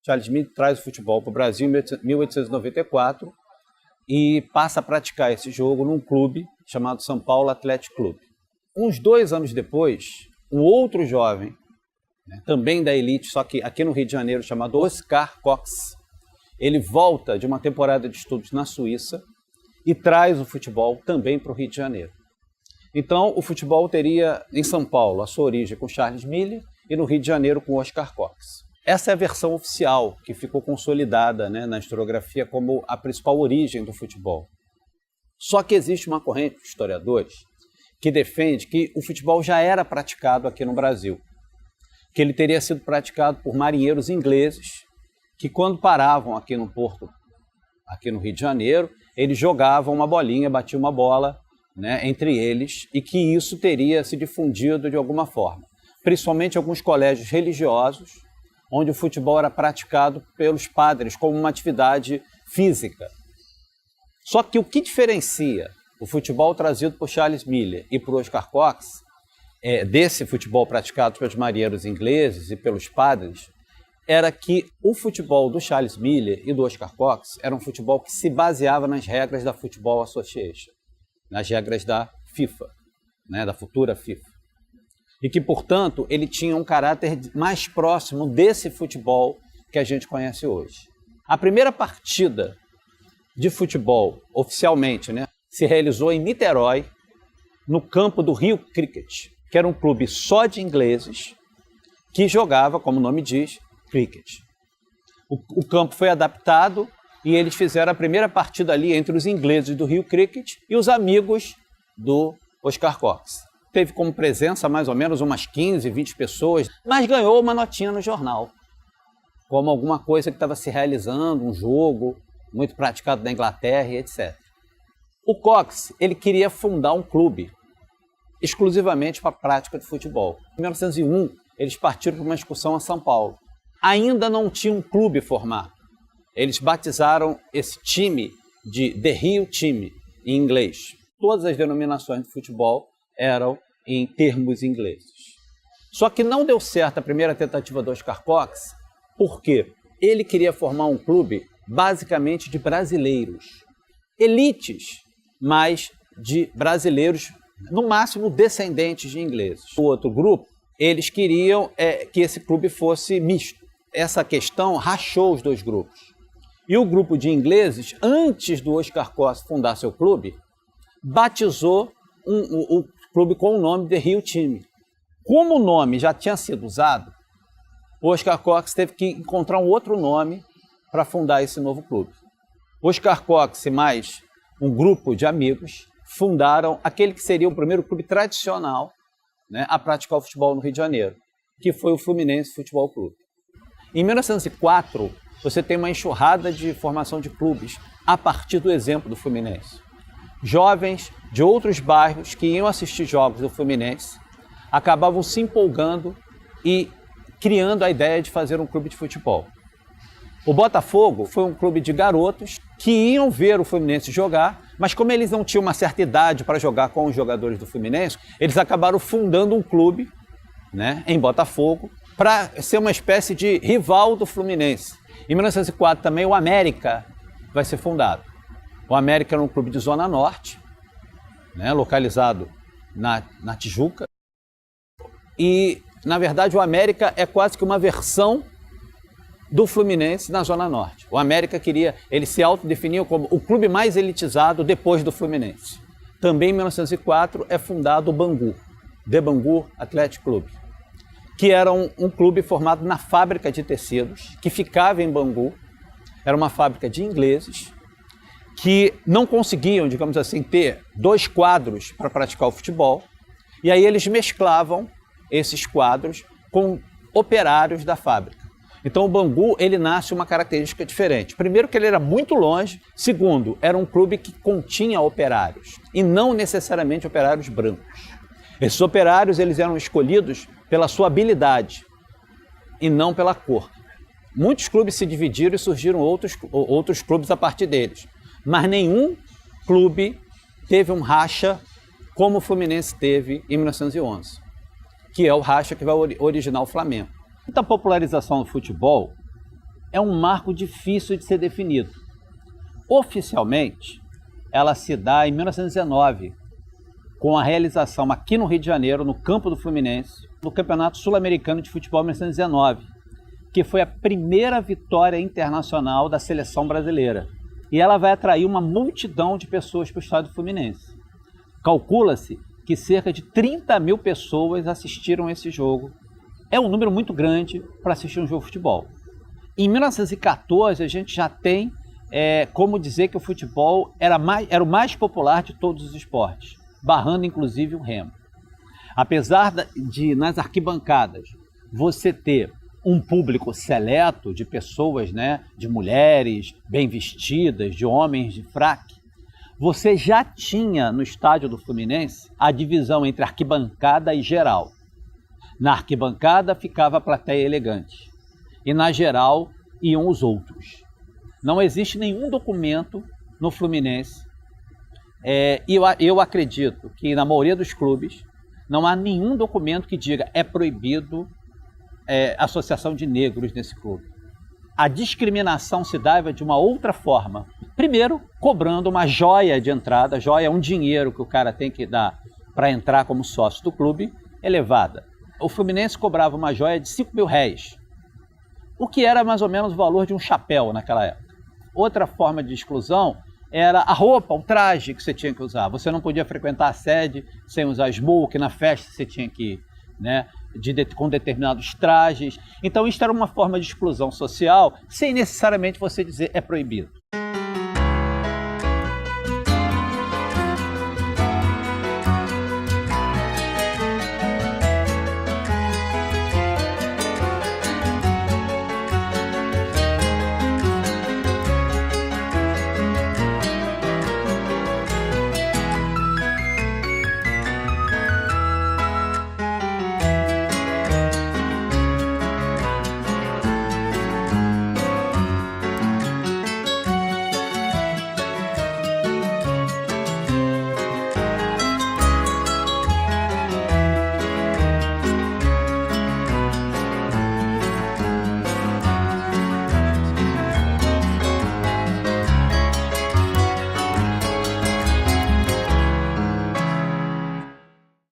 Charles Mille traz o futebol para o Brasil em 1894 e passa a praticar esse jogo num clube chamado São Paulo Athletic Club. Uns 2 anos depois, um outro jovem, também da elite, só que aqui no Rio de Janeiro, chamado Oscar Cox, ele volta de uma temporada de estudos na Suíça e traz o futebol também para o Rio de Janeiro. Então, o futebol teria em São Paulo a sua origem com Charles Mille e no Rio de Janeiro com Oscar Cox. Essa é a versão oficial que ficou consolidada, na historiografia como a principal origem do futebol. Só que existe uma corrente de historiadores que defende que o futebol já era praticado aqui no Brasil, que ele teria sido praticado por marinheiros ingleses que, quando paravam aqui no porto, aqui no Rio de Janeiro, eles jogavam uma bolinha, batiam uma bola, entre eles, e que isso teria se difundido de alguma forma, principalmente em alguns colégios religiosos, onde o futebol era praticado pelos padres como uma atividade física. Só que o que diferencia o futebol trazido por Charles Mille e por Oscar Cox, desse futebol praticado pelos marinheiros ingleses e pelos padres, era que o futebol do Charles Mille e do Oscar Cox era um futebol que se baseava nas regras da Football Association, nas regras da FIFA, da futura FIFA. E que, portanto, ele tinha um caráter mais próximo desse futebol que a gente conhece hoje. A primeira partida de futebol, oficialmente, se realizou em Niterói, no campo do Rio Cricket, que era um clube só de ingleses, que jogava, como o nome diz, cricket. O campo foi adaptado e eles fizeram a primeira partida ali entre os ingleses do Rio Cricket e os amigos do Oscar Cox. Teve como presença mais ou menos umas 15, 20 pessoas, mas ganhou uma notinha no jornal, como alguma coisa que estava se realizando, um jogo muito praticado na Inglaterra e etc. O Cox, ele queria fundar um clube exclusivamente para a prática de futebol. Em 1901, eles partiram para uma excursão a São Paulo. Ainda não tinha um clube formado. Eles batizaram esse time de The Rio Team, em inglês. Todas as denominações de futebol eram em termos ingleses. Só que não deu certo a primeira tentativa do Oscar Cox, porque ele queria formar um clube basicamente de brasileiros. Elites, mas de brasileiros, no máximo descendentes de ingleses. O outro grupo, eles queriam que esse clube fosse misto. Essa questão rachou os dois grupos. E o grupo de ingleses, antes do Oscar Cox fundar seu clube, batizou o clube com o nome The Rio Team. Como o nome já tinha sido usado, o Oscar Cox teve que encontrar um outro nome para fundar esse novo clube. Oscar Cox e mais um grupo de amigos fundaram aquele que seria o primeiro clube tradicional a praticar o futebol no Rio de Janeiro, que foi o Fluminense Futebol Clube. Em 1904, você tem uma enxurrada de formação de clubes a partir do exemplo do Fluminense. Jovens de outros bairros que iam assistir jogos do Fluminense acabavam se empolgando e criando a ideia de fazer um clube de futebol. O Botafogo foi um clube de garotos que iam ver o Fluminense jogar, mas como eles não tinham uma certa idade para jogar com os jogadores do Fluminense, eles acabaram fundando um clube em Botafogo para ser uma espécie de rival do Fluminense. Em 1904 também o América vai ser fundado. O América era um clube de Zona Norte, localizado na Tijuca. E, na verdade, o América é quase que uma versão do Fluminense na Zona Norte. O América ele se autodefiniu como o clube mais elitizado depois do Fluminense. Também em 1904 é fundado o Bangu, The Bangu Athletic Club, que era um clube formado na fábrica de tecidos, que ficava em Bangu. Era uma fábrica de ingleses que não conseguiam, digamos assim, ter 2 quadros para praticar o futebol. E aí eles mesclavam esses quadros com operários da fábrica. Então o Bangu, ele nasce uma característica diferente. Primeiro que ele era muito longe. Segundo, era um clube que continha operários e não necessariamente operários brancos. Esses operários, eles eram escolhidos pela sua habilidade e não pela cor. Muitos clubes se dividiram e surgiram outros clubes a partir deles. Mas nenhum clube teve um racha como o Fluminense teve em 1911, que é o racha que vai originar o Flamengo. A popularização do futebol é um marco difícil de ser definido. Oficialmente, ela se dá em 1919, com a realização aqui no Rio de Janeiro, no campo do Fluminense, do Campeonato Sul-Americano de Futebol 1919, que foi a primeira vitória internacional da seleção brasileira. E ela vai atrair uma multidão de pessoas para o estádio Fluminense. Calcula-se que cerca de 30 mil pessoas assistiram esse jogo. É um número muito grande para assistir um jogo de futebol. Em 1914, a gente já tem como dizer que o futebol era o mais popular de todos os esportes, barrando inclusive o remo. Apesar de nas arquibancadas você ter um público seleto de pessoas, né, de mulheres bem vestidas, de homens de fraque, você já tinha no estádio do Fluminense a divisão entre arquibancada e geral. Na arquibancada ficava a plateia elegante e na geral iam os outros. Não existe nenhum documento no Fluminense e eu acredito que na maioria dos clubes não há nenhum documento que diga é proibido associação de negros nesse clube. A discriminação se dava de uma outra forma. Primeiro, cobrando uma joia de entrada. Joia é um dinheiro que o cara tem que dar para entrar como sócio do clube, elevada. O Fluminense cobrava uma joia de 5 mil réis, o que era mais ou menos o valor de um chapéu naquela época. Outra forma de exclusão era a roupa, o traje que você tinha que usar. Você não podia frequentar a sede sem usar smoke, na festa você tinha que ir, né, com determinados trajes. Então isso era uma forma de exclusão social, sem necessariamente você dizer é proibido.